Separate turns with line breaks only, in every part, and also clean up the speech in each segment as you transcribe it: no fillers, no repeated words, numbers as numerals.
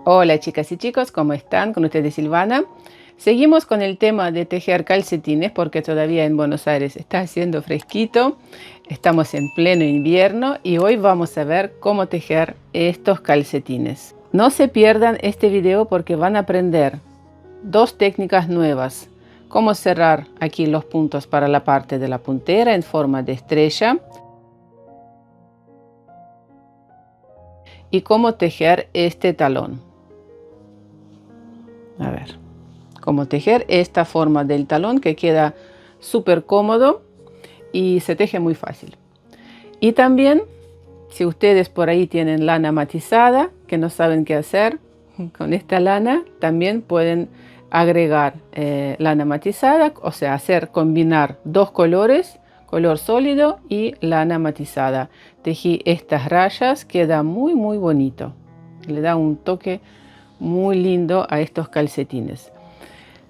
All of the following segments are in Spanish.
Hola chicas y chicos, ¿cómo están? Con ustedes Silvana. Seguimos con el tema de tejer calcetines porque todavía en Buenos Aires está haciendo fresquito. Estamos en pleno invierno y hoy vamos a ver cómo tejer estos calcetines. No se pierdan este video porque van a aprender dos técnicas nuevas. Cómo cerrar aquí los puntos para la parte de la puntera en forma de estrella. Y cómo tejer este talón. A ver, cómo tejer esta forma del talón que queda súper cómodo y se teje muy fácil. Y también, si ustedes por ahí tienen lana matizada que no saben qué hacer con esta lana, también pueden agregar lana matizada, o sea, combinar dos colores, color sólido y lana matizada. Tejí estas rayas, queda muy bonito, le da un toque muy lindo a estos calcetines.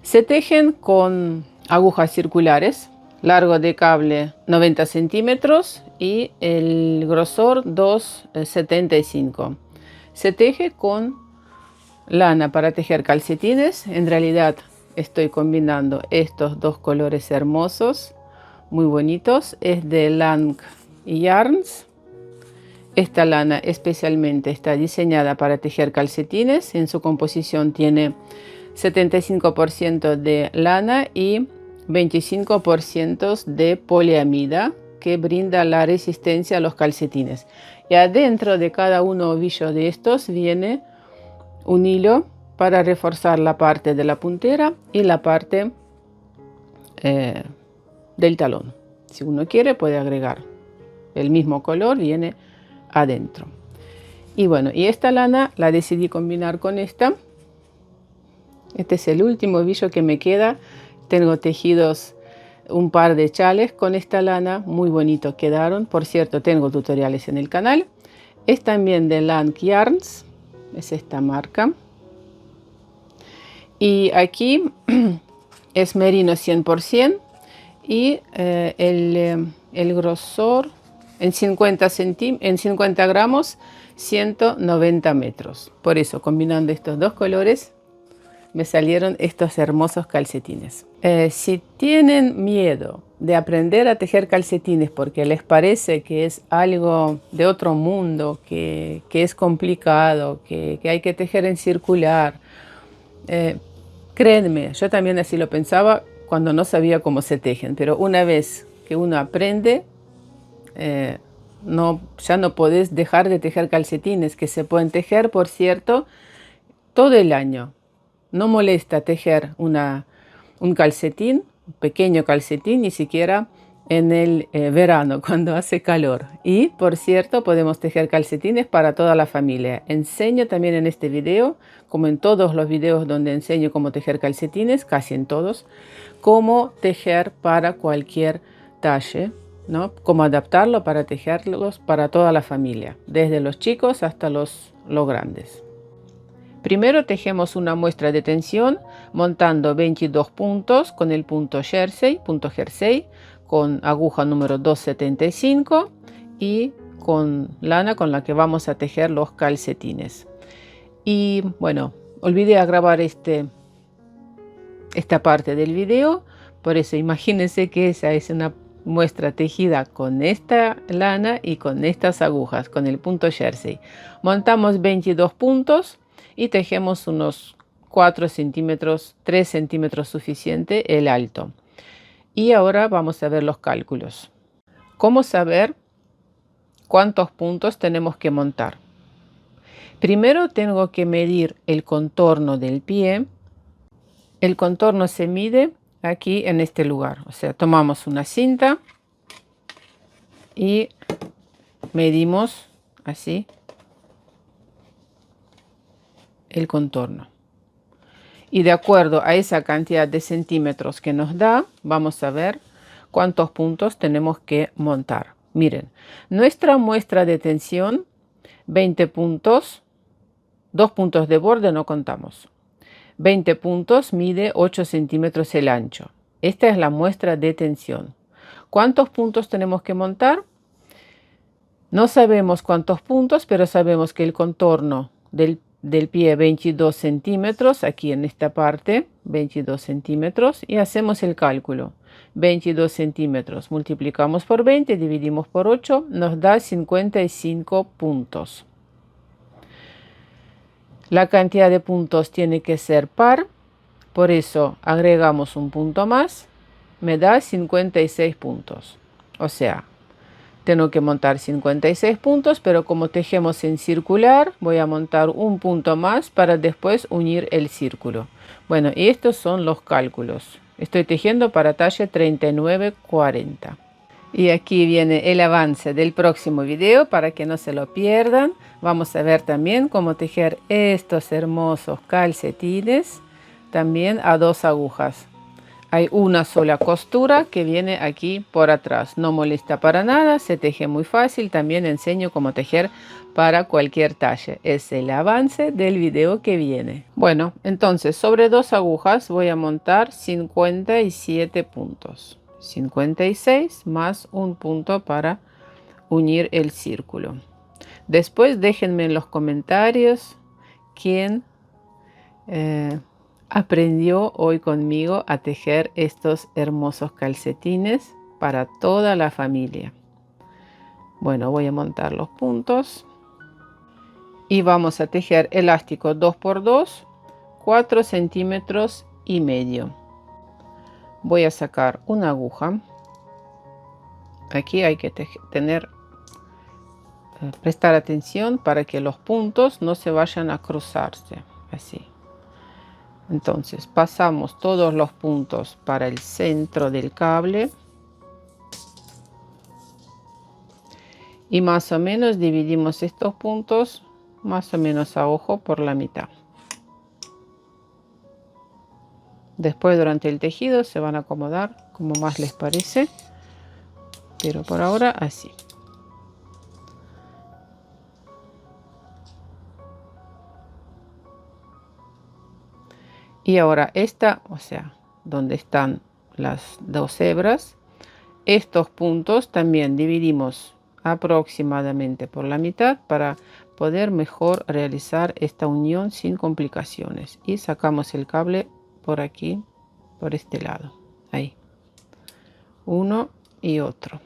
Se tejen con agujas circulares, largo de cable 90 centímetros y el grosor 2,75. Se teje con lana para tejer calcetines. En realidad estoy combinando estos dos colores hermosos, muy bonitos. Es de Lang Yarns. Esta lana especialmente está diseñada para tejer calcetines. En su composición tiene 75% de lana y 25% de poliamida que brinda la resistencia a los calcetines. Y adentro de cada ovillo de estos viene un hilo para reforzar la parte de la puntera y la parte del talón. Si uno quiere puede agregar el mismo color, viene adentro. Y bueno, y esta lana la decidí combinar con esta. Este es el último ovillo que me queda. Tengo tejidos un par de chales con esta lana, muy bonito quedaron. Por cierto, tengo tutoriales en el canal. Es también de Lang Yarns, es esta marca. Y aquí es merino 100% y el grosor en 50 gramos, 190 metros. Por eso, combinando estos dos colores, me salieron estos hermosos calcetines. Si tienen miedo de aprender a tejer calcetines porque les parece que es algo de otro mundo, que es complicado, que hay que tejer en circular, créanme, yo también así lo pensaba cuando no sabía cómo se tejen, pero una vez que uno aprende, ya no podés dejar de tejer calcetines, que se pueden tejer, por cierto, todo el año. No molesta tejer un calcetín, un pequeño calcetín, ni siquiera en el verano, cuando hace calor. Y, por cierto, podemos tejer calcetines para toda la familia. Enseño también en este video, como en todos los videos donde enseño cómo tejer calcetines, casi en todos, cómo tejer para cualquier talle, ¿no? Cómo adaptarlo para tejerlos para toda la familia, desde los chicos hasta los grandes. Primero tejemos una muestra de tensión montando 22 puntos con el punto jersey, con aguja número 2,75 y con lana con la que vamos a tejer los calcetines. Y bueno, olvidé grabar esta parte del video, por eso imagínense que esa es una muestra tejida con esta lana y con estas agujas, con el punto jersey. Montamos 22 puntos y tejemos unos 4 centímetros, 3 centímetros suficiente el alto. Y ahora vamos a ver los cálculos. ¿Cómo saber cuántos puntos tenemos que montar? Primero tengo que medir el contorno del pie. El contorno se mide aquí en este lugar. O sea, tomamos una cinta y medimos así el contorno. Y de acuerdo a esa cantidad de centímetros que nos da, vamos a ver cuántos puntos tenemos que montar. Miren, nuestra muestra de tensión, 20 puntos, 2 puntos de borde no contamos. 20 puntos mide 8 centímetros el ancho. Esta es la muestra de tensión. ¿Cuántos puntos tenemos que montar? No sabemos cuántos puntos, pero sabemos que el contorno del del pie 22 centímetros, aquí en esta parte 22 centímetros, y hacemos el cálculo. 22 centímetros multiplicamos por 20, dividimos por 8, nos da 55 puntos. La cantidad de puntos tiene que ser par, por eso agregamos un punto más, me da 56 puntos. O sea, tengo que montar 56 puntos, pero como tejemos en circular, voy a montar un punto más para después unir el círculo. Bueno, y estos son los cálculos. Estoy tejiendo para talla 39-40. Y aquí viene el avance del próximo video para que no se lo pierdan. Vamos a ver también cómo tejer estos hermosos calcetines, también a 2 agujas. Hay una sola costura que viene aquí por atrás. No molesta para nada, se teje muy fácil. También enseño cómo tejer para cualquier talla. Es el avance del video que viene. Bueno, entonces sobre 2 agujas voy a montar 57 puntos. 56 más un punto para unir el círculo. Después déjenme en los comentarios quién aprendió hoy conmigo a tejer estos hermosos calcetines para toda la familia. Bueno, voy a montar los puntos y vamos a tejer elástico 2 por 2, 4 centímetros y medio. Voy a sacar una aguja. Aquí hay que prestar atención para que los puntos no se vayan a cruzarse, así. Entonces pasamos todos los puntos para el centro del cable y más o menos dividimos estos puntos más o menos a ojo por la mitad. Después durante el tejido se van a acomodar como más les parece, pero por ahora así. Y ahora esta, o sea, donde están las 2 hebras, estos puntos también dividimos aproximadamente por la mitad para poder mejor realizar esta unión sin complicaciones. Y sacamos el cable por aquí, por este lado, ahí. Uno y otro.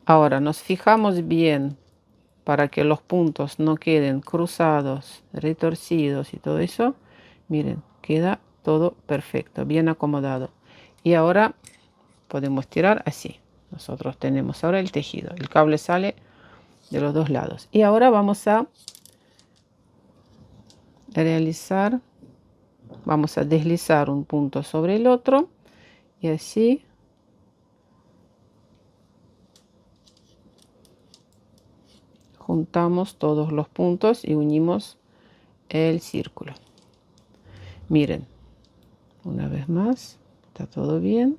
Ahora nos fijamos bien para que los puntos no queden cruzados, retorcidos y todo eso. Miren, queda todo perfecto, bien acomodado. Y ahora podemos tirar así. Nosotros tenemos ahora el tejido. El cable sale de los 2 lados. Y ahora vamos a realizar, vamos a deslizar un punto sobre el otro. Y así juntamos todos los puntos y unimos el círculo. Miren, una vez más, está todo bien.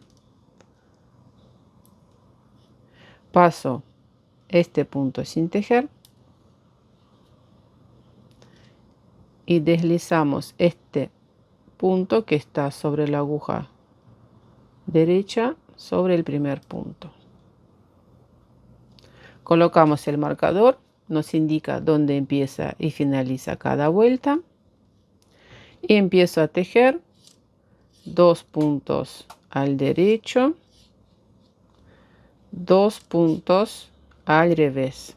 Paso este punto sin tejer y deslizamos este punto que está sobre la aguja derecha sobre el primer punto. Colocamos el marcador, nos indica dónde empieza y finaliza cada vuelta y empiezo a tejer 2 puntos al derecho, 2 puntos al revés.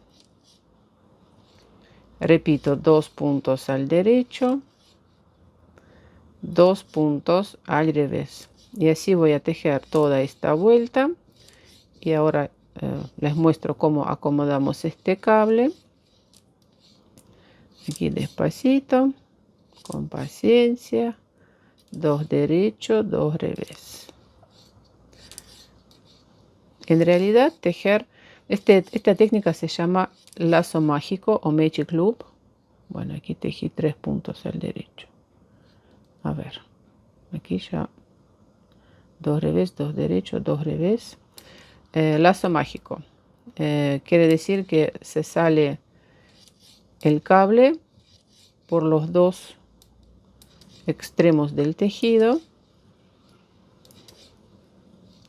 Repito, 2 puntos al derecho, 2 puntos al revés. Y así voy a tejer toda esta vuelta. Y ahora les muestro cómo acomodamos este cable. Aquí despacito, con paciencia. 2 derechos, 2 revés. En realidad tejer, esta técnica se llama lazo mágico o magic loop. Bueno, aquí tejí 3 puntos al derecho. A ver, aquí ya 2 revés, 2 derechos, 2 revés. Lazo mágico. Quiere decir que se sale el cable por los 2 extremos del tejido.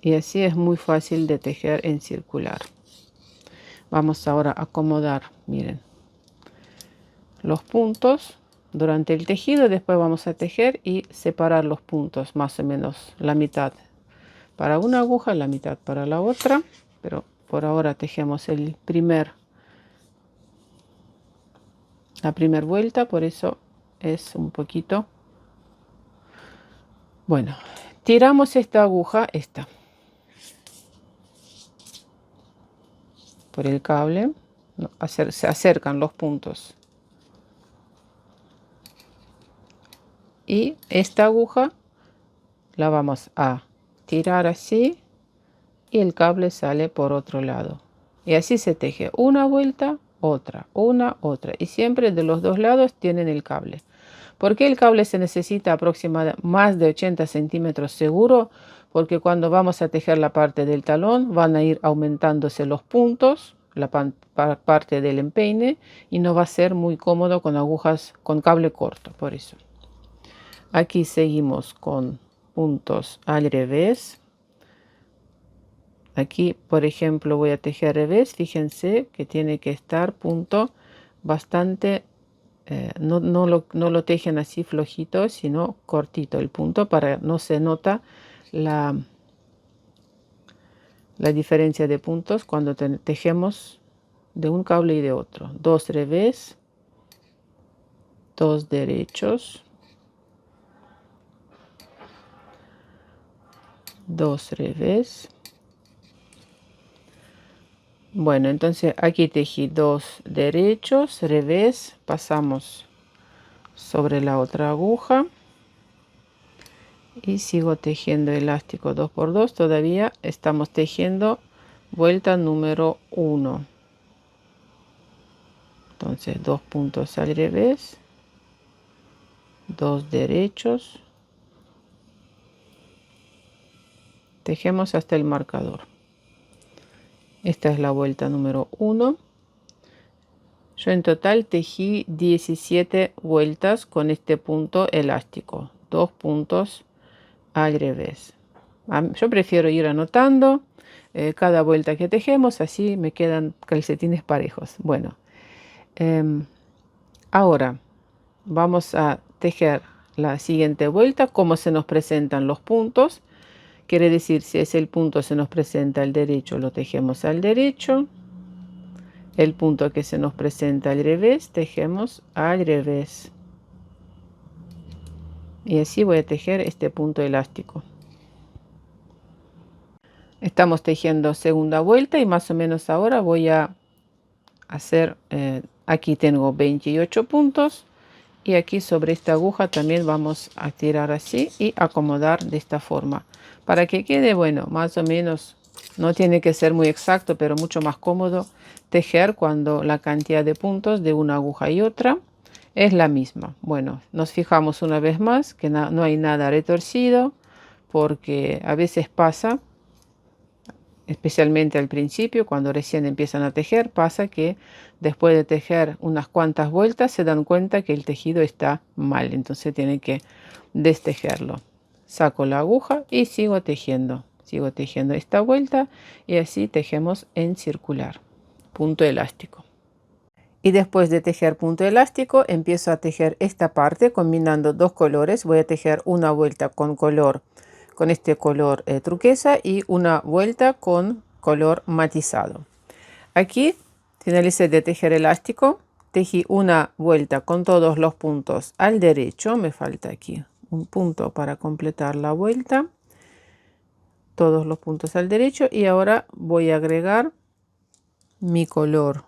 Y así es muy fácil de tejer en circular. Vamos ahora a acomodar, miren. los puntos durante el tejido. Después vamos a tejer y separar los puntos, más o menos la mitad para una aguja, la mitad para la otra, pero por ahora tejemos la primera vuelta, por eso es un poquito. Bueno, tiramos esta aguja, por el cable, se acercan los puntos. Y esta aguja la vamos a tirar así y el cable sale por otro lado. Y así se teje una vuelta, otra, una, otra. Y siempre de los dos lados tienen el cable. ¿Por qué el cable se necesita aproximadamente más de 80 centímetros seguro? Porque cuando vamos a tejer la parte del talón van a ir aumentándose los puntos, la parte del empeine, y no va a ser muy cómodo con agujas con cable corto, por eso. Aquí seguimos con puntos al revés. Aquí, por ejemplo, voy a tejer al revés. Fíjense que tiene que estar punto bastante, no lo tejen así flojito, sino cortito el punto para no se nota la diferencia de puntos cuando tejemos de un cable y de otro. 2 revés, 2 derechos, 2 revés. Bueno, entonces aquí tejí 2 derechos, revés, pasamos sobre la otra aguja y sigo tejiendo elástico 2 por 2. Todavía estamos tejiendo vuelta número 1. Entonces 2 puntos al revés, 2 derechos, tejemos hasta el marcador. Esta es la vuelta número 1. Yo en total tejí 17 vueltas con este punto elástico, 2 puntos al revés. Yo prefiero ir anotando cada vuelta que tejemos, así me quedan calcetines parejos. Bueno, ahora vamos a tejer la siguiente vuelta, cómo se nos presentan los puntos. Quiere decir, si es el punto se nos presenta al derecho, lo tejemos al derecho. El punto que se nos presenta al revés, tejemos al revés. Y así voy a tejer este punto elástico. Estamos tejiendo segunda vuelta y más o menos ahora voy a hacer, aquí tengo 28 puntos y aquí sobre esta aguja también vamos a tirar así y acomodar de esta forma para que quede, bueno, más o menos, no tiene que ser muy exacto, pero mucho más cómodo tejer cuando la cantidad de puntos de una aguja y otra es la misma. Bueno, nos fijamos una vez más que no hay nada retorcido, porque a veces pasa, especialmente al principio, cuando recién empiezan a tejer, pasa que después de tejer unas cuantas vueltas se dan cuenta que el tejido está mal, entonces tienen que destejerlo. Saco la aguja y sigo tejiendo esta vuelta y así tejemos en circular, punto elástico. Y después de tejer punto elástico empiezo a tejer esta parte combinando dos colores. Voy a tejer una vuelta con este color turquesa y una vuelta con color matizado. Aquí finalicé de tejer elástico, tejí una vuelta con todos los puntos al derecho, me falta aquí un punto para completar la vuelta, todos los puntos al derecho, y ahora voy a agregar mi color,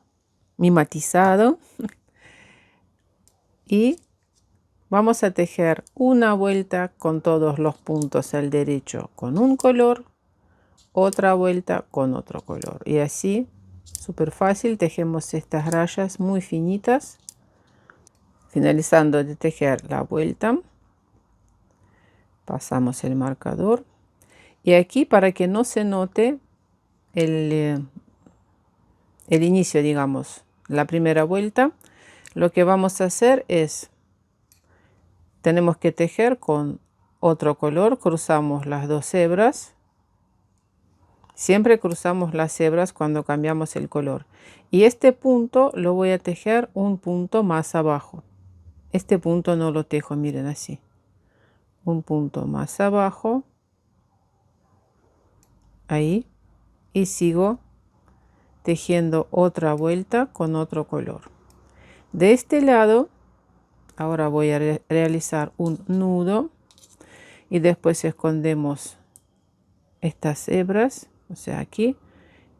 mi matizado, y vamos a tejer una vuelta con todos los puntos al derecho con un color, otra vuelta con otro color, y así súper fácil tejemos estas rayas muy finitas. Finalizando de tejer la vuelta, pasamos el marcador y aquí, para que no se note el inicio, digamos, la primera vuelta, lo que vamos a hacer es, tenemos que tejer con otro color, cruzamos las dos hebras Siempre cruzamos las hebras cuando cambiamos el color. Y este punto lo voy a tejer un punto más abajo. Este punto no lo tejo, miren así. Un punto más abajo. Ahí. Y sigo tejiendo otra vuelta con otro color. De este lado, ahora voy a realizar un nudo. Y después escondemos estas hebras. O sea, aquí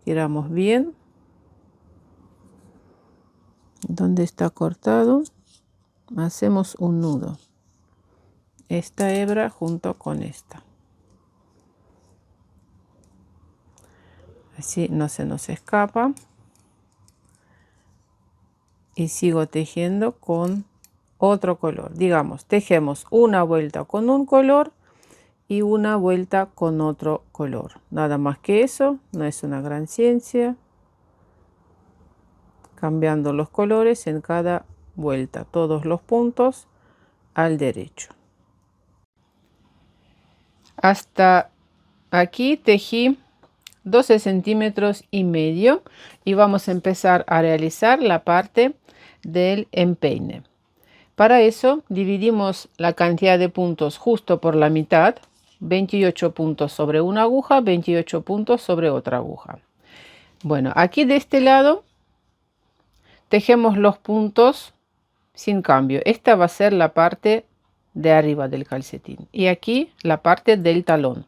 tiramos bien. Donde está cortado, hacemos un nudo. Esta hebra junto con esta. Así no se nos escapa. Y sigo tejiendo con otro color. Digamos, tejemos una vuelta con un color y una vuelta con otro color. Nada más que eso, no es una gran ciencia. Cambiando los colores en cada vuelta, todos los puntos al derecho. Hasta aquí tejí 12 centímetros y medio y vamos a empezar a realizar la parte del empeine. Para eso dividimos la cantidad de puntos justo por la mitad, 28 puntos sobre una aguja, 28 puntos sobre otra aguja. Bueno, aquí de este lado tejemos los puntos sin cambio. Esta va a ser la parte de arriba del calcetín y aquí la parte del talón.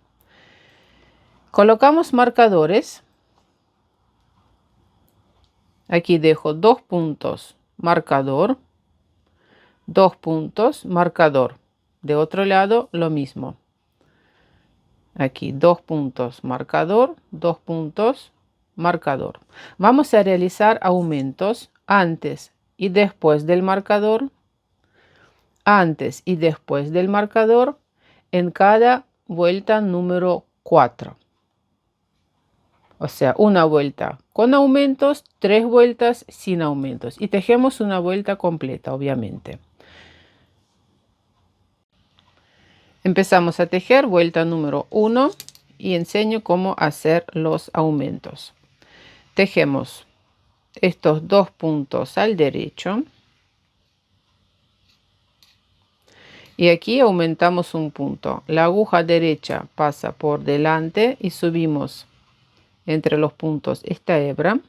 Colocamos marcadores. Aquí dejo 2 puntos marcador, 2 puntos marcador. De otro lado lo mismo. Aquí 2 puntos marcador, 2 puntos marcador. Vamos a realizar aumentos antes y después del marcador, antes y después del marcador en cada vuelta número 4. O sea, una vuelta con aumentos, 3 vueltas sin aumentos y tejemos una vuelta completa, obviamente. Empezamos a tejer vuelta número 1 y enseño cómo hacer los aumentos. Tejemos estos 2 puntos al derecho y aquí aumentamos un punto. La aguja derecha pasa por delante y subimos entre los puntos esta hebra.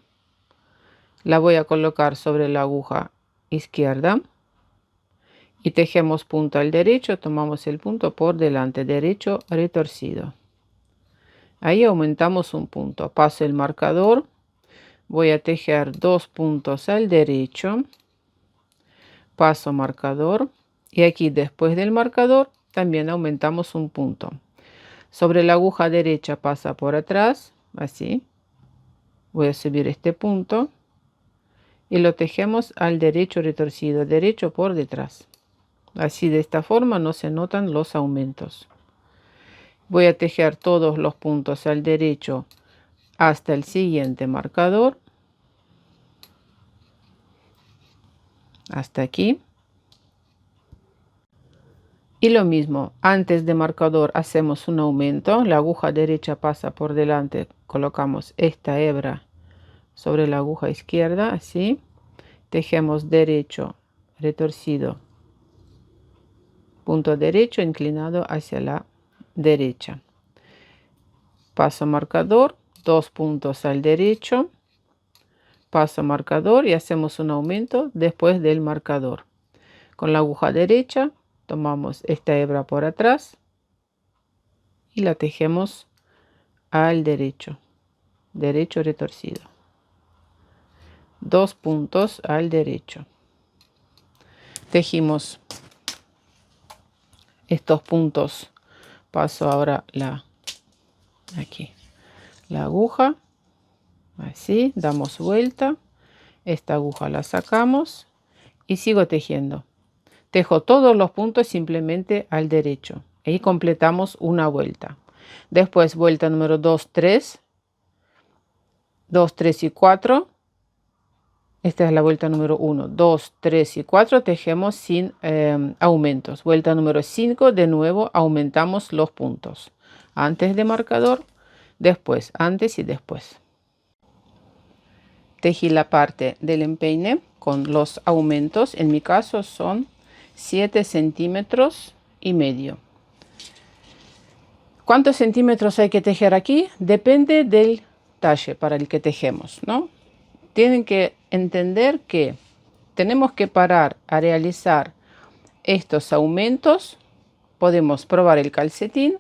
La voy a colocar sobre la aguja izquierda y tejemos punto al derecho, tomamos el punto por delante, derecho retorcido. Ahí aumentamos un punto, paso el marcador, voy a tejer 2 puntos al derecho, paso marcador y aquí después del marcador también aumentamos un punto. Sobre la aguja derecha pasa por atrás, así. Voy a subir este punto y lo tejemos al derecho retorcido, derecho por detrás. Así de esta forma no se notan los aumentos. Voy a tejer todos los puntos al derecho hasta el siguiente marcador. Hasta aquí. Y lo mismo, antes de marcador hacemos un aumento. La aguja derecha pasa por delante. Colocamos esta hebra sobre la aguja izquierda, así. Tejemos derecho, retorcido. Punto derecho inclinado hacia la derecha. Paso marcador, 2 puntos al derecho. Paso marcador y hacemos un aumento después del marcador. Con la aguja derecha tomamos esta hebra por atrás y la tejemos al derecho, derecho retorcido. 2 puntos al derecho. Tejimos estos puntos. Paso ahora aquí la aguja, así, damos vuelta, esta aguja la sacamos y sigo tejiendo. Tejo todos los puntos simplemente al derecho y completamos una vuelta. Después vuelta número 2, 3, 2, 3 y 4. Esta es la vuelta número 1, 2, 3 y 4, tejemos sin aumentos. Vuelta número 5, de nuevo aumentamos los puntos. Antes de marcador después, antes y después. Tejí la parte del empeine con los aumentos, en mi caso son 7,5 centímetros. ¿Cuántos centímetros hay que tejer aquí? Depende del talle para el que tejemos, ¿no? Tienen que entender que tenemos que parar a realizar estos aumentos. Podemos probar el calcetín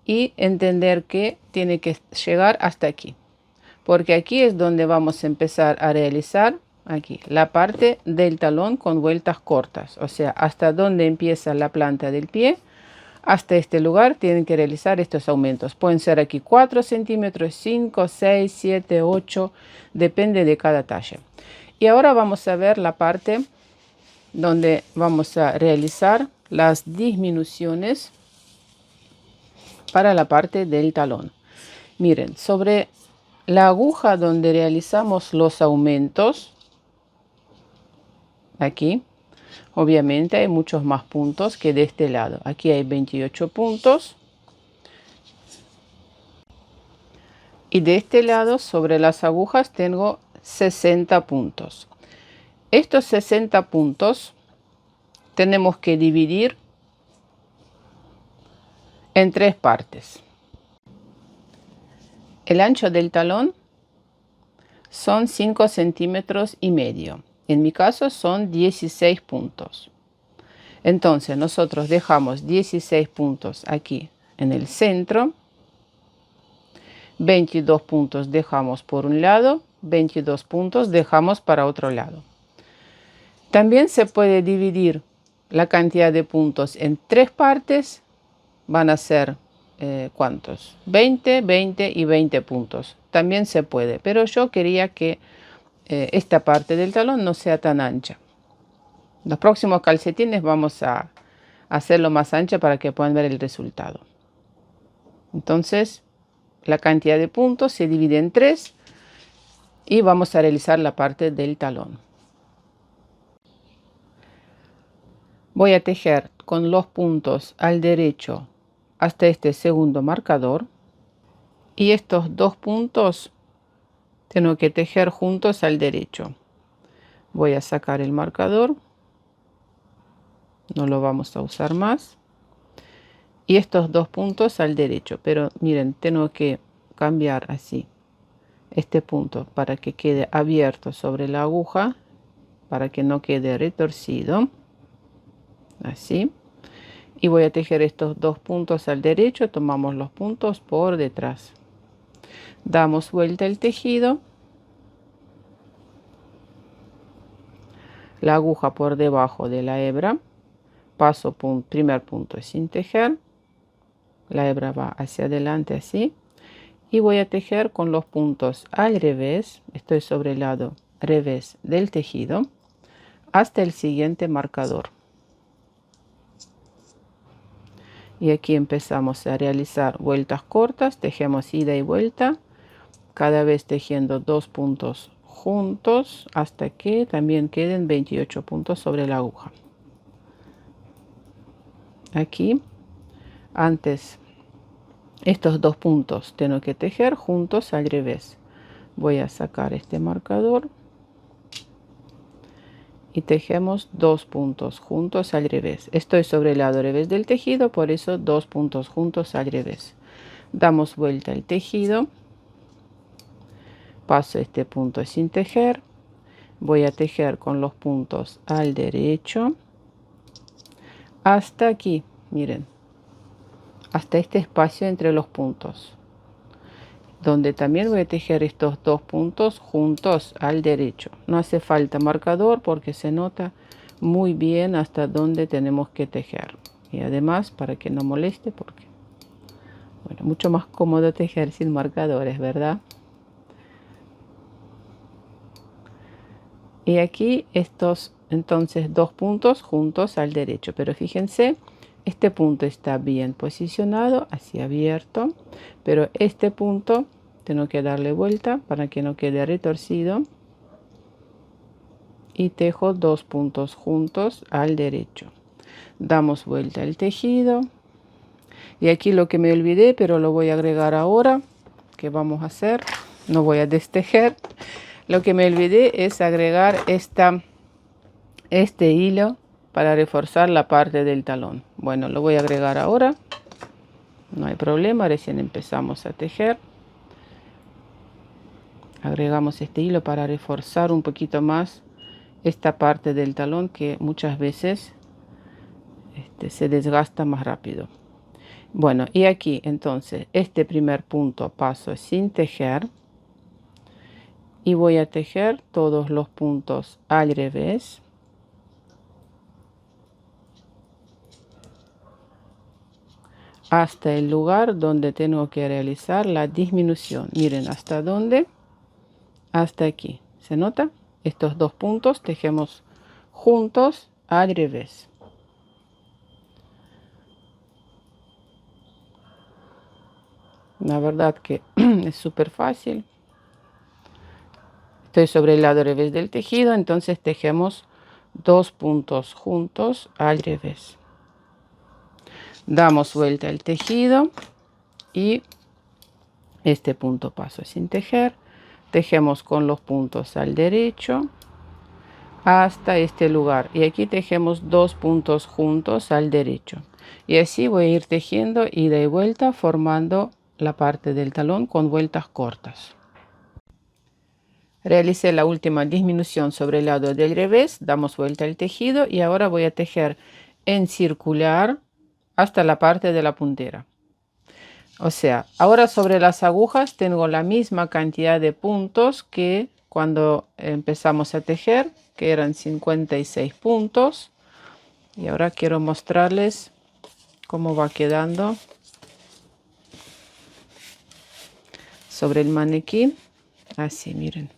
y entender que tiene que llegar hasta aquí, porque aquí es donde vamos a empezar a realizar aquí la parte del talón con vueltas cortas, o sea, hasta donde empieza la planta del pie. Hasta este lugar tienen que realizar estos aumentos. Pueden ser aquí 4 centímetros, 5, 6, 7, 8, depende de cada talla. Y ahora vamos a ver la parte donde vamos a realizar las disminuciones para la parte del talón. Miren, sobre la aguja donde realizamos los aumentos, aquí, obviamente hay muchos más puntos que de este lado. Aquí hay 28 puntos. Y de este lado, sobre las agujas, tengo 60 puntos. Estos 60 puntos tenemos que dividir en 3 partes. El ancho del talón son 5,5 centímetros. En mi caso son 16 puntos. Entonces nosotros dejamos 16 puntos aquí en el centro. 22 puntos dejamos por un lado, 22 puntos dejamos para otro lado. También se puede dividir la cantidad de puntos en 3 partes. Van a ser, ¿cuántos? 20, 20 y 20 puntos. También se puede, pero yo quería que esta parte del talón no sea tan ancha. Los próximos calcetines vamos a hacerlo más ancha para que puedan ver el resultado. Entonces, la cantidad de puntos se divide en 3 y vamos a realizar la parte del talón. Voy a tejer con los puntos al derecho hasta este segundo marcador, y estos 2 puntos tengo que tejer juntos al derecho. Voy a sacar el marcador, no lo vamos a usar más, y estos 2 puntos al derecho, pero miren, tengo que cambiar así este punto para que quede abierto sobre la aguja, para que no quede retorcido, así. Y voy a tejer estos 2 puntos al derecho, tomamos los puntos por detrás, damos vuelta el tejido, la aguja por debajo de la hebra, paso primer punto sin tejer, la hebra va hacia adelante así, y voy a tejer con los puntos al revés, estoy sobre el lado revés del tejido, hasta el siguiente marcador. Y aquí empezamos a realizar vueltas cortas, tejemos ida y vuelta, cada vez tejiendo 2 puntos juntos hasta que también queden 28 puntos sobre la aguja. Aquí, antes, estos 2 puntos tengo que tejer juntos al revés. Voy a sacar este marcador y tejemos 2 puntos juntos al revés. Estoy sobre el lado revés del tejido, por eso 2 puntos juntos al revés. Damos vuelta al tejido, paso este punto sin tejer, voy a tejer con los puntos al derecho hasta aquí, miren, hasta este espacio entre los puntos, donde también voy a tejer estos 2 puntos juntos al derecho. No hace falta marcador porque se nota muy bien hasta donde tenemos que tejer, y además para que no moleste, porque bueno, mucho más cómodo tejer sin marcadores, ¿verdad? Y aquí estos entonces 2 puntos juntos al derecho, pero fíjense, este punto está bien posicionado, así abierto, pero este punto tengo que darle vuelta para que no quede retorcido, y tejo 2 puntos juntos al derecho. Damos vuelta al tejido, y aquí lo que me olvidé, pero lo voy a agregar ahora, que vamos a hacer. No voy a destejer. Lo que me olvidé es agregar este hilo para reforzar la parte del talón. Bueno, lo voy a agregar ahora. No hay problema, recién empezamos a tejer. Agregamos este hilo para reforzar un poquito más esta parte del talón que muchas veces se desgasta más rápido. Bueno, y aquí entonces este primer punto paso sin tejer y voy a tejer todos los puntos al revés hasta el lugar donde tengo que realizar la disminución. Miren hasta dónde, hasta aquí. ¿Se nota? Estos dos puntos tejemos juntos al revés. La verdad que es súper fácil. Estoy sobre el lado revés del tejido, entonces tejemos dos puntos juntos al revés. Damos vuelta al tejido y este punto paso sin tejer. Tejemos con los puntos al derecho hasta este lugar y aquí tejemos dos puntos juntos al derecho y así voy a ir tejiendo ida y vuelta formando la parte del talón con vueltas cortas. Realicé la última disminución sobre el lado del revés, damos vuelta al tejido y ahora voy a tejer en circular hasta la parte de la puntera. O sea, ahora sobre las agujas tengo la misma cantidad de puntos que cuando empezamos a tejer, que eran 56 puntos. Y ahora quiero mostrarles cómo va quedando sobre el maniquí. Así, miren.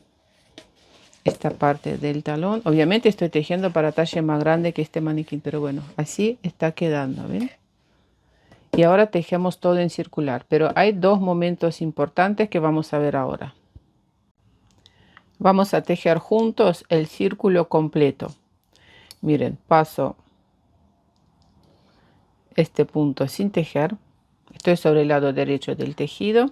Esta parte del talón. Obviamente estoy tejiendo para talla más grande que este maniquí, pero bueno, así está quedando, ¿ven? Y ahora tejemos todo en circular, pero hay dos momentos importantes que vamos a ver ahora. Vamos a tejer juntos el círculo completo. Miren, paso este punto sin tejer. Estoy sobre el lado derecho del tejido.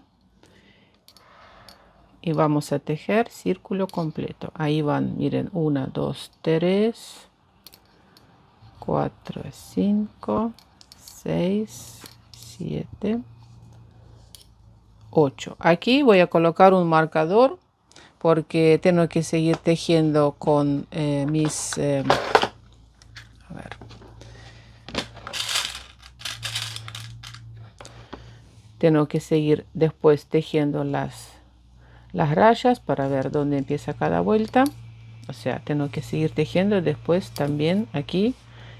Y vamos a tejer círculo completo. Ahí van, miren, 1, 2, 3, 4, 5, 6, 7, 8. Aquí voy a colocar un marcador porque tengo que seguir tejiendo con a ver. Tengo que seguir después tejiendo las rayas para ver dónde empieza cada vuelta. O sea, tengo que seguir tejiendo después también aquí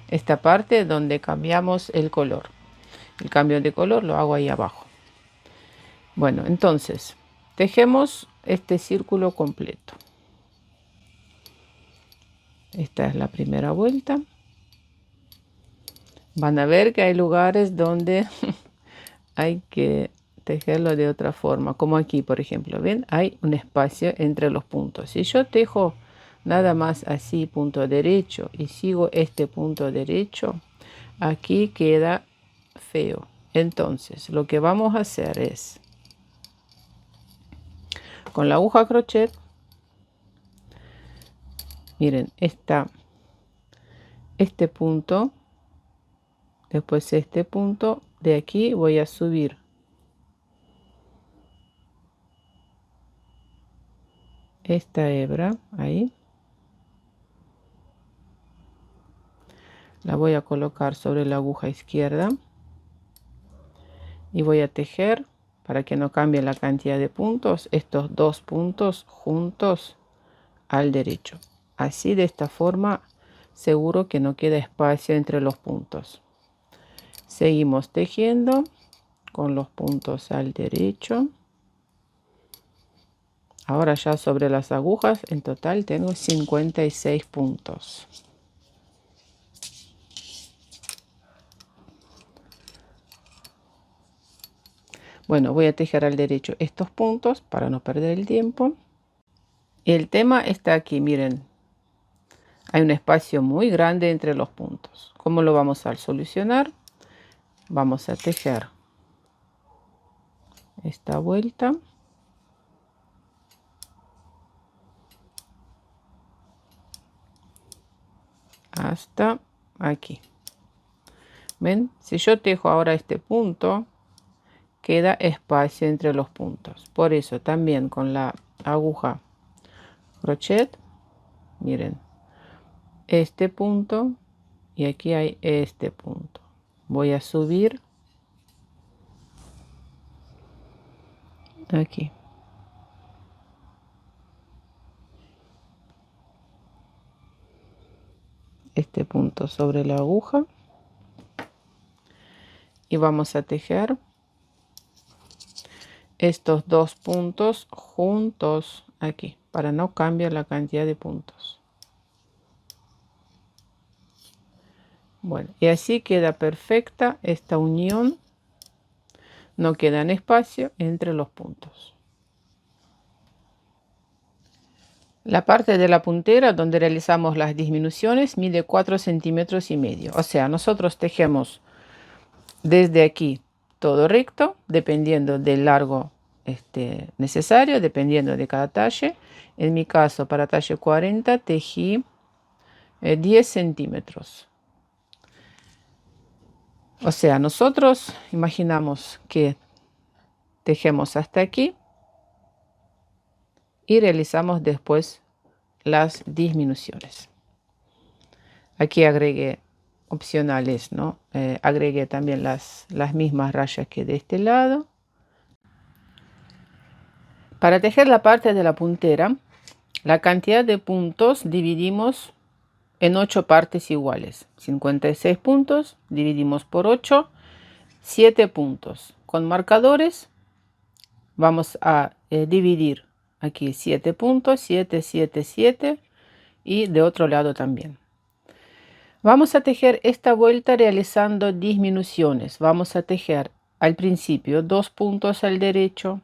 esta parte donde cambiamos el color. El cambio de color lo hago ahí abajo. Bueno, entonces tejemos este círculo completo. Esta es la primera vuelta. Van a ver que hay lugares donde hay que tejerlo de otra forma, como aquí, por ejemplo, ven, hay un espacio entre los puntos. Si yo tejo nada más así, punto derecho, y sigo este punto derecho, aquí queda feo. Entonces, lo que vamos a hacer es, con la aguja crochet, miren, este punto, después este punto, de aquí voy a subir esta hebra, ahí, la voy a colocar sobre la aguja izquierda y voy a tejer para que no cambie la cantidad de puntos, estos dos puntos juntos al derecho. Así, de esta forma, seguro que no queda espacio entre los puntos. Seguimos tejiendo con los puntos al derecho. Ahora ya sobre las agujas en total tengo 56 puntos. Bueno, voy a tejer al derecho estos puntos para no perder el tiempo. El tema está aquí, miren. Hay un espacio muy grande entre los puntos. ¿Cómo lo vamos a solucionar? Vamos a tejer esta vuelta hasta aquí. ¿Ven? Si yo tejo ahora este punto, queda espacio entre los puntos. Por eso también con la aguja crochet, miren, este punto y aquí hay este punto. Voy a subir aquí. Este punto sobre la aguja y vamos a tejer estos dos puntos juntos aquí para no cambiar la cantidad de puntos. Bueno, y así queda perfecta esta unión, no queda espacio entre los puntos. La parte de la puntera donde realizamos las disminuciones mide 4,5 centímetros, o sea, nosotros tejemos desde aquí todo recto, dependiendo del largo necesario, dependiendo de cada talle. En mi caso, para talle 40, tejí 10 centímetros. O sea, nosotros imaginamos que tejemos hasta aquí y realizamos después las disminuciones. Aquí agregué opcionales, ¿no? Agregué también las mismas rayas que de este lado. Para tejer la parte de la puntera, la cantidad de puntos dividimos en 8 partes iguales. 56 puntos, dividimos por 8, 7 puntos. Con marcadores vamos a dividir aquí 7 puntos, 7, 7, 7 y de otro lado también. Vamos a tejer esta vuelta realizando disminuciones. Vamos a tejer al principio 2 puntos al derecho,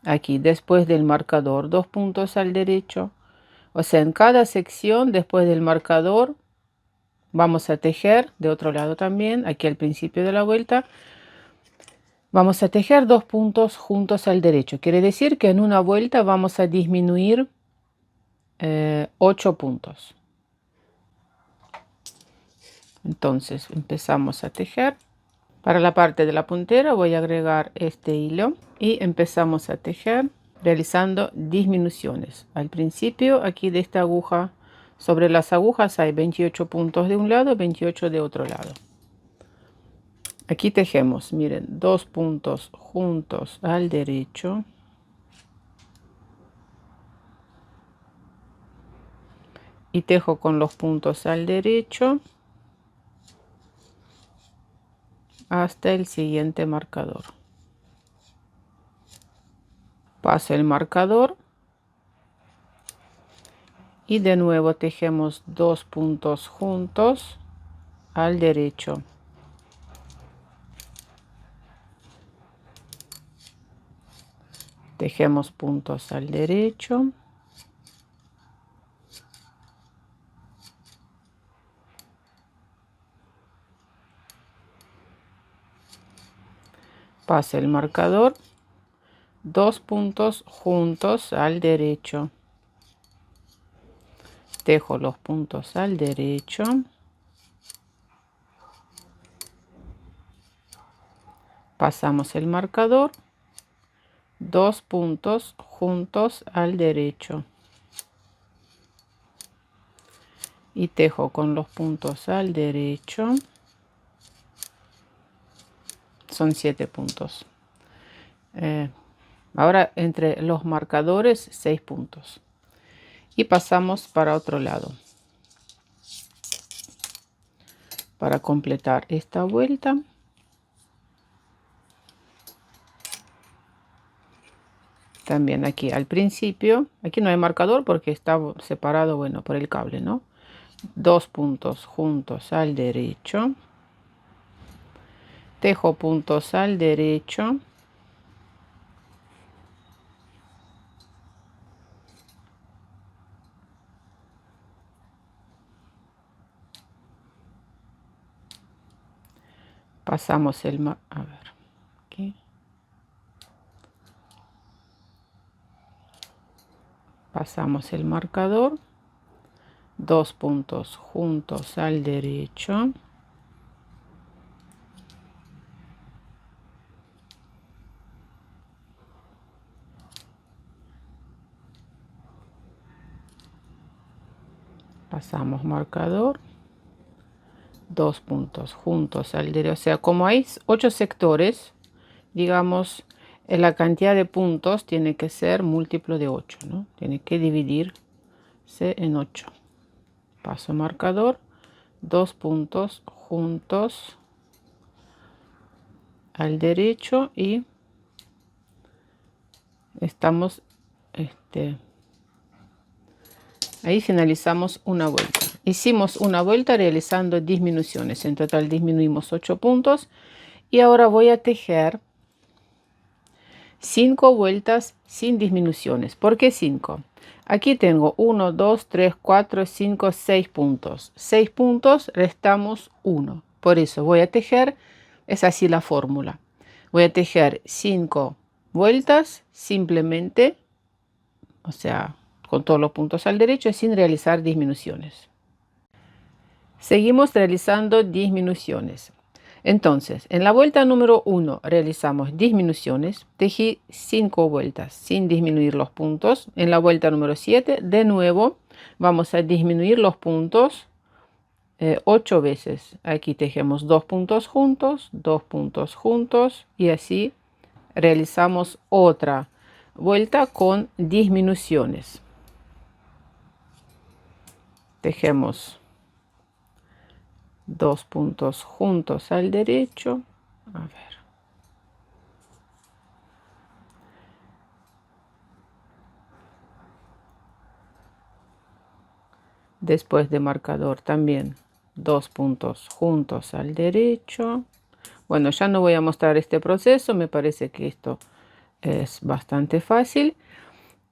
aquí después del marcador 2 puntos al derecho. O sea, en cada sección después del marcador vamos a tejer de otro lado también, aquí al principio de la vuelta. Vamos a tejer 2 puntos juntos al derecho. Quiere decir que en una vuelta vamos a disminuir 8 puntos. Entonces empezamos a tejer. Para la parte de la puntera voy a agregar este hilo y empezamos a tejer realizando disminuciones. Al principio aquí de esta aguja, sobre las agujas hay 28 puntos de un lado, 28 de otro lado. Aquí tejemos, miren, 2 puntos juntos al derecho. Y tejo con los puntos al derecho hasta el siguiente marcador. Paso el marcador y de nuevo tejemos 2 puntos juntos al derecho. Tejemos puntos al derecho. Paso el marcador, 2 puntos juntos al derecho. Tejo los puntos al derecho. Pasamos el marcador, 2 puntos juntos al derecho. Y tejo con los puntos al derecho. Son 7 puntos. Ahora entre los marcadores 6 puntos. Y pasamos para otro lado. Para completar esta vuelta. También aquí al principio, aquí no hay marcador porque está separado, bueno, por el cable, ¿no? 2 puntos juntos al derecho. Tejo puntos al derecho. Pasamos a ver, aquí. Pasamos el marcador. 2 puntos juntos al derecho, pasamos marcador, 2 puntos juntos al derecho. O sea, como hay 8 sectores, digamos, la cantidad de puntos tiene que ser múltiplo de 8, ¿no? Tiene que dividirse en 8. Paso marcador, 2 puntos juntos al derecho y estamos, ahí finalizamos una vuelta. Hicimos una vuelta realizando disminuciones. En total disminuimos 8 puntos y ahora voy a tejer 5 vueltas sin disminuciones. ¿Por qué 5? Aquí tengo 1, 2, 3, 4, 5, 6 puntos. 6 puntos, restamos 1. Por eso voy a tejer, es así la fórmula. Voy a tejer 5 vueltas simplemente, o sea, con todos los puntos al derecho sin realizar disminuciones. Seguimos realizando disminuciones. Entonces, en la vuelta número 1 realizamos disminuciones, tejí 5 vueltas sin disminuir los puntos. En la vuelta número 7, de nuevo, vamos a disminuir los puntos 8 veces. Aquí tejemos 2 puntos juntos, 2 puntos juntos y así realizamos otra vuelta con disminuciones. Tejemos 2 puntos juntos al derecho. A ver. Después de marcador también 2 puntos juntos al derecho. Bueno, ya no voy a mostrar este proceso, me parece que esto es bastante fácil.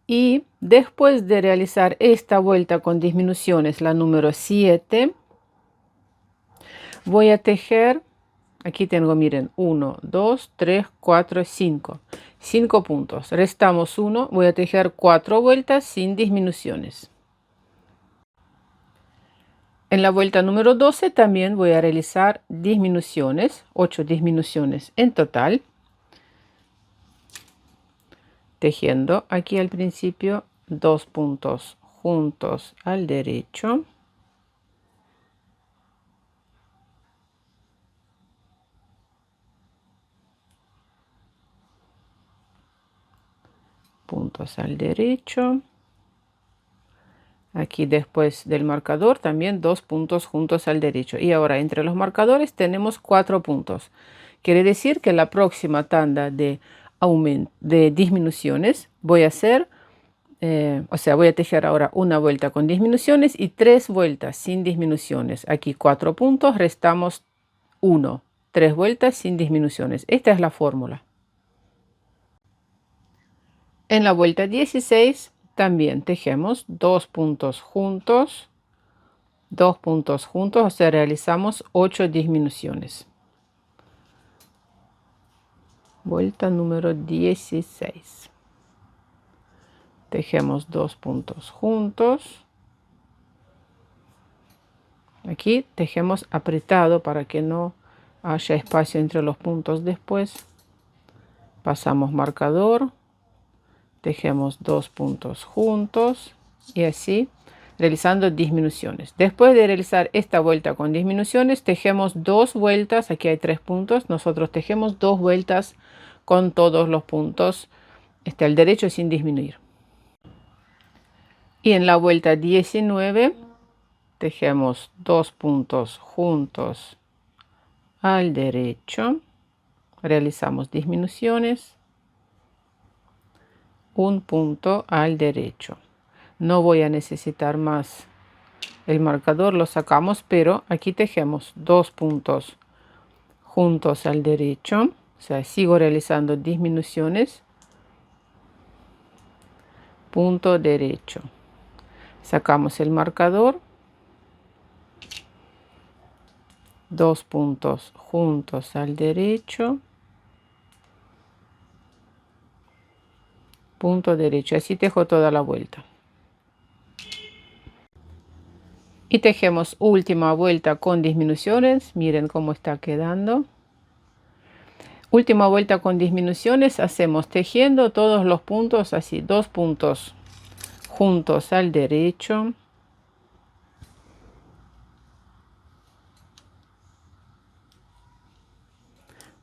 Y después de realizar esta vuelta con disminuciones, la número 7, voy a tejer, aquí tengo, miren, 1, 2, 3, 4, 5. 5 puntos, restamos 1, voy a tejer 4 vueltas sin disminuciones. En la vuelta número 12 también voy a realizar disminuciones, 8 disminuciones en total, tejiendo aquí al principio 2 puntos juntos al derecho, puntos al derecho. Aquí después del marcador también 2 puntos juntos al derecho. Y ahora entre los marcadores tenemos 4 puntos. Quiere decir que la próxima tanda de disminuciones voy a hacer, o sea, voy a tejer ahora una vuelta con disminuciones y 3 vueltas sin disminuciones. Aquí 4 puntos, restamos 1. 3 vueltas sin disminuciones. Esta es la fórmula. En la vuelta 16 también tejemos 2 puntos juntos, 2 puntos juntos, o sea, realizamos 8 disminuciones. Vuelta número 16. Tejemos 2 puntos juntos. Aquí tejemos apretado para que no haya espacio entre los puntos después. Pasamos marcador. Tejemos 2 puntos juntos y así realizando disminuciones. Después de realizar esta vuelta con disminuciones, tejemos 2 vueltas. Aquí hay 3 puntos. Nosotros tejemos 2 vueltas con todos los puntos al derecho sin disminuir. Y en la vuelta 19 tejemos 2 puntos juntos al derecho. Realizamos disminuciones. Un punto al derecho. No voy a necesitar más el marcador, lo sacamos, pero aquí tejemos 2 puntos juntos al derecho, o sea, sigo realizando disminuciones, punto derecho, sacamos el marcador, 2 puntos juntos al derecho, punto derecho, así tejo toda la vuelta. Y tejemos última vuelta con disminuciones. Miren cómo está quedando. Última vuelta con disminuciones. Hacemos tejiendo todos los puntos así. 2 puntos juntos al derecho.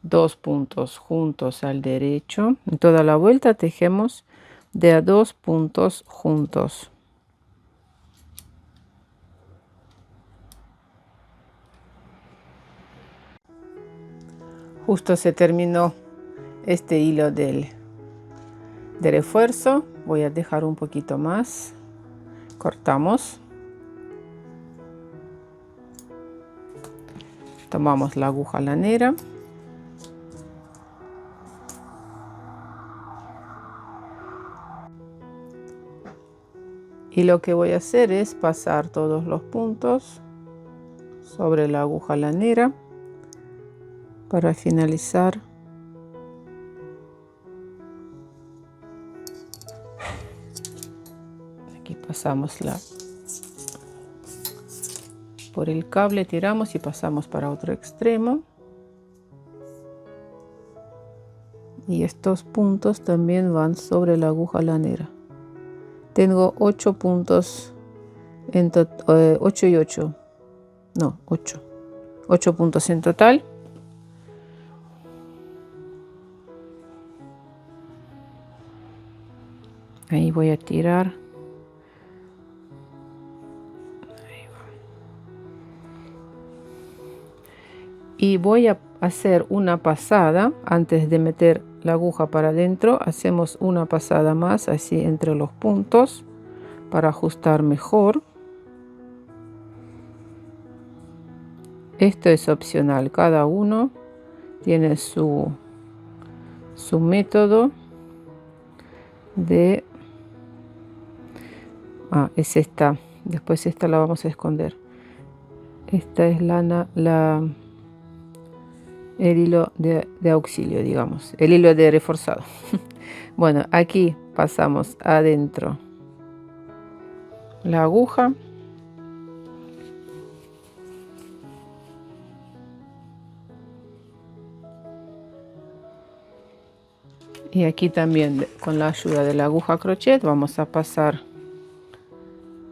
Dos puntos juntos al derecho. En toda la vuelta tejemos de a 2 puntos juntos. Justo se terminó este hilo de refuerzo. Voy a dejar un poquito más. Cortamos. Tomamos la aguja lanera. Y lo que voy a hacer es pasar todos los puntos sobre la aguja lanera para finalizar. Aquí pasamos por el cable, tiramos y pasamos para otro extremo. Y estos puntos también van sobre la aguja lanera. Tengo 8 puntos, 8 y 8, no, 8 puntos en total. Ahí voy a tirar. Ahí va. Y voy a hacer una pasada antes de meter la aguja para adentro. Hacemos una pasada más así entre los puntos para ajustar mejor. Esto es opcional, cada uno tiene su método de... es esta. Después esta la vamos a esconder. Esta es el hilo de auxilio, digamos, el hilo de reforzado. Bueno, aquí pasamos adentro la aguja. Y aquí también con la ayuda de la aguja crochet vamos a pasar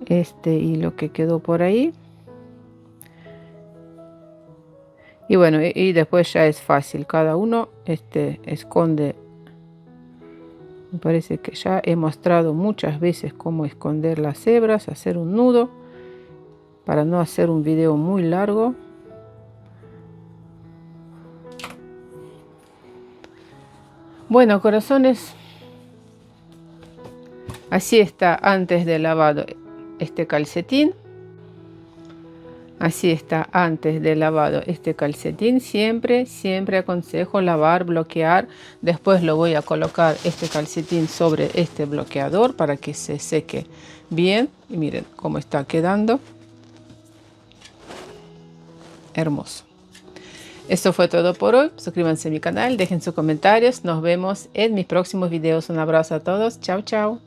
este hilo que quedó por ahí. Y bueno, y después ya es fácil, cada uno esconde. Me parece que ya he mostrado muchas veces cómo esconder las hebras, hacer un nudo, para no hacer un video muy largo. Bueno, corazones, así está antes de lavado este calcetín. Así está antes de lavado este calcetín. Siempre aconsejo lavar, bloquear. Después lo voy a colocar este calcetín sobre este bloqueador para que se seque bien. Y miren cómo está quedando. Hermoso. Esto fue todo por hoy. Suscríbanse a mi canal, dejen sus comentarios. Nos vemos en mis próximos videos. Un abrazo a todos. Chao, chao.